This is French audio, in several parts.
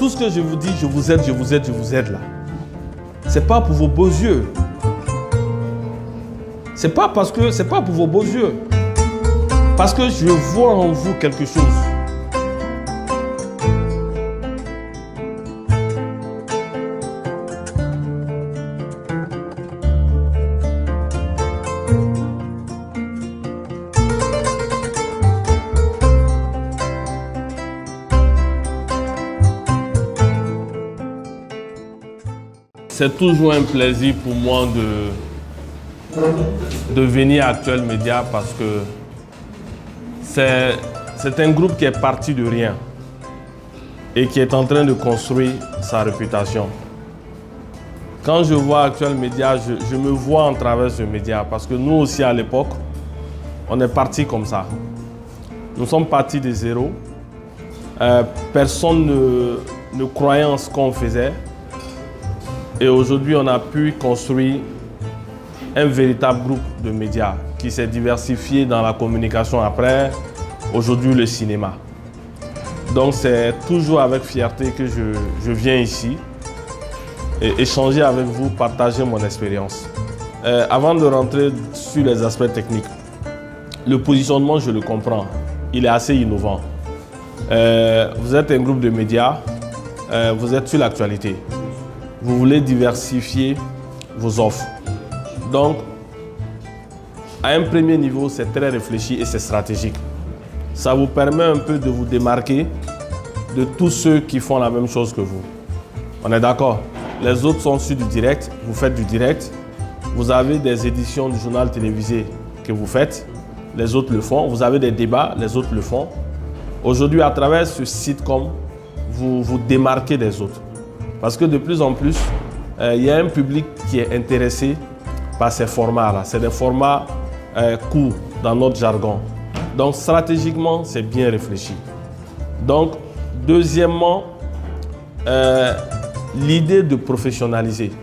Tout ce que je vous dis, je vous aide, je vous aide, je vous aide là. C'est pas pour vos beaux yeux. C'est pas pour vos beaux yeux. Parce que je vois en vous quelque chose. C'est toujours un plaisir pour moi de venir à Actuel Média parce que c'est un groupe qui est parti de rien et qui est en train de construire sa réputation. Quand je vois Actuel Média, je me vois en travers ce média parce que nous aussi à l'époque, on est parti comme ça. Nous sommes partis de zéro. Personne ne croyait en ce qu'on faisait. Et aujourd'hui, on a pu construire un véritable groupe de médias qui s'est diversifié dans la communication après, aujourd'hui le cinéma. Donc c'est toujours avec fierté que je viens ici et échanger avec vous, partager mon expérience. Avant de rentrer sur les aspects techniques, le positionnement, je le comprends, il est assez innovant. Vous êtes un groupe de médias, vous êtes sur l'actualité. Vous voulez diversifier vos offres. Donc, à un premier niveau, c'est très réfléchi et c'est stratégique. Ça vous permet un peu de vous démarquer de tous ceux qui font la même chose que vous. On est d'accord? Les autres sont sur du direct, vous faites du direct. Vous avez des éditions du journal télévisé que vous faites, les autres le font. Vous avez des débats, les autres le font. Aujourd'hui, à travers ce sitcom, vous vous démarquez des autres. Parce que de plus en plus, il y a un public qui est intéressé par ces formats-là. C'est des formats courts dans notre jargon. Donc stratégiquement, c'est bien réfléchi. Donc, deuxièmement, l'idée de professionnaliser.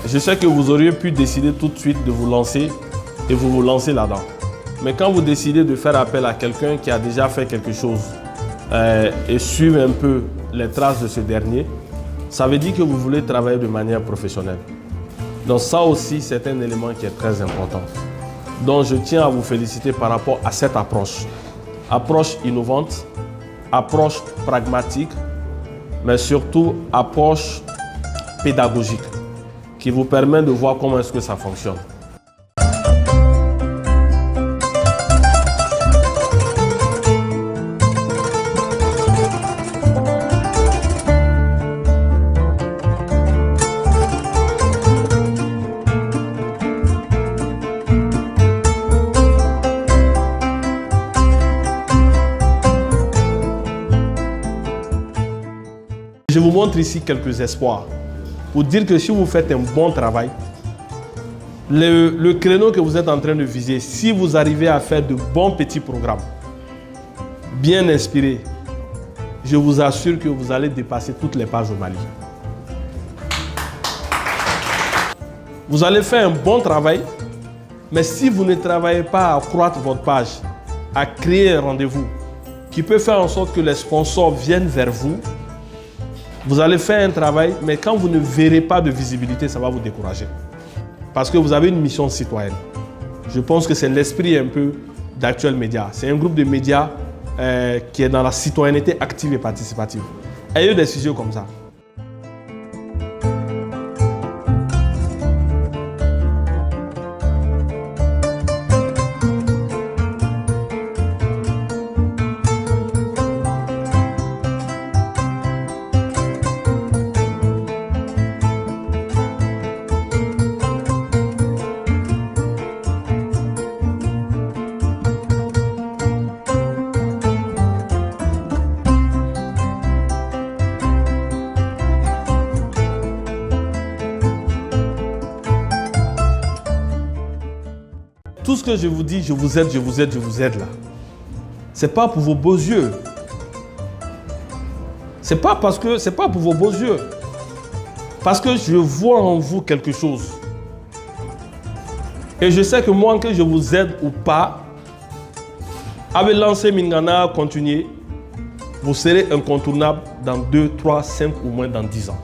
Je sais que vous auriez pu décider tout de suite de vous lancer et vous lancez là-dedans. Mais quand vous décidez de faire appel à quelqu'un qui a déjà fait quelque chose et suivre un peu les traces de ce dernier, ça veut dire que vous voulez travailler de manière professionnelle. Donc ça aussi, c'est un élément qui est très important. Donc je tiens à vous féliciter par rapport à cette approche. Approche innovante, approche pragmatique, mais surtout approche pédagogique qui vous permet de voir comment est-ce que ça fonctionne. Je vous montre ici quelques espoirs pour dire que si vous faites un bon travail, le créneau que vous êtes en train de viser, si vous arrivez à faire de bons petits programmes, bien inspirés, je vous assure que vous allez dépasser toutes les pages au Mali. Vous allez faire un bon travail, mais si vous ne travaillez pas à accroître votre page, à créer un rendez-vous qui peut faire en sorte que les sponsors viennent vers vous, vous allez faire un travail, mais quand vous ne verrez pas de visibilité, ça va vous décourager. Parce que vous avez une mission citoyenne. Je pense que c'est l'esprit un peu d'Actuel Média. C'est un groupe de médias qui est dans la citoyenneté active et participative. Ayez des sujets comme ça. Tout ce que je vous dis, je vous aide, je vous aide, je vous aide là. C'est pas pour vos beaux yeux. C'est pas pour vos beaux yeux. Parce que je vois en vous quelque chose. Et je sais que moi, que je vous aide ou pas, avec lancer Mingana, continuer, vous serez incontournable dans 2, 3, 5 ou moins dans 10 ans.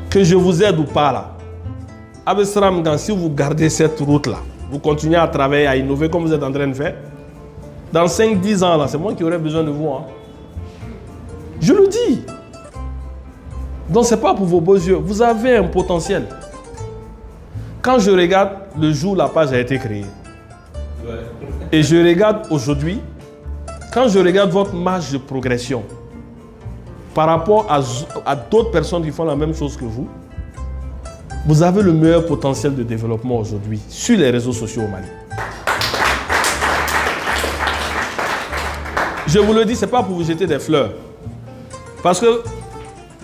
Que je vous aide ou pas là, Abesram, si vous gardez cette route-là, vous continuez à travailler, à innover comme vous êtes en train de faire, dans 5-10 ans, là, c'est moi qui aurai besoin de vous. Hein. Je le dis. Donc, ce n'est pas pour vos beaux yeux. Vous avez un potentiel. Quand je regarde le jour où la page a été créée, et je regarde aujourd'hui, quand je regarde votre marge de progression par rapport à d'autres personnes qui font la même chose que vous, vous avez le meilleur potentiel de développement aujourd'hui sur les réseaux sociaux au Mali. Je vous le dis, ce n'est pas pour vous jeter des fleurs. Parce que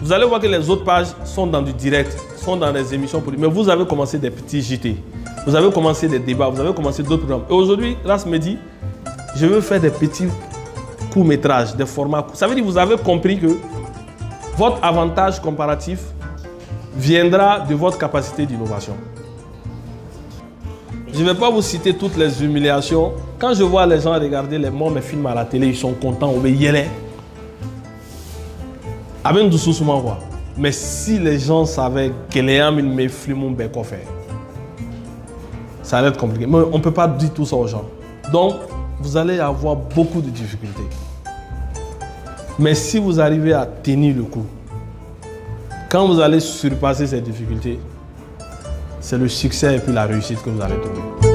vous allez voir que les autres pages sont dans du direct, sont dans des émissions politiques. Mais vous avez commencé des petits JT. Vous avez commencé des débats, vous avez commencé d'autres programmes. Et aujourd'hui, là, ce midi, je veux faire des petits courts-métrages, des formats. Ça veut dire que vous avez compris que votre avantage comparatif viendra de votre capacité d'innovation. Je ne vais pas vous citer toutes les humiliations. Quand je vois les gens regarder mes films à la télé, ils sont contents, avec du sous-souvent quoi. Mais si les gens savaient que les gens me filment quoi faire, ça allait être compliqué. Mais on ne peut pas dire tout ça aux gens. Donc, vous allez avoir beaucoup de difficultés. Mais si vous arrivez à tenir le coup, quand vous allez surpasser ces difficultés, c'est le succès et puis la réussite que vous allez trouver.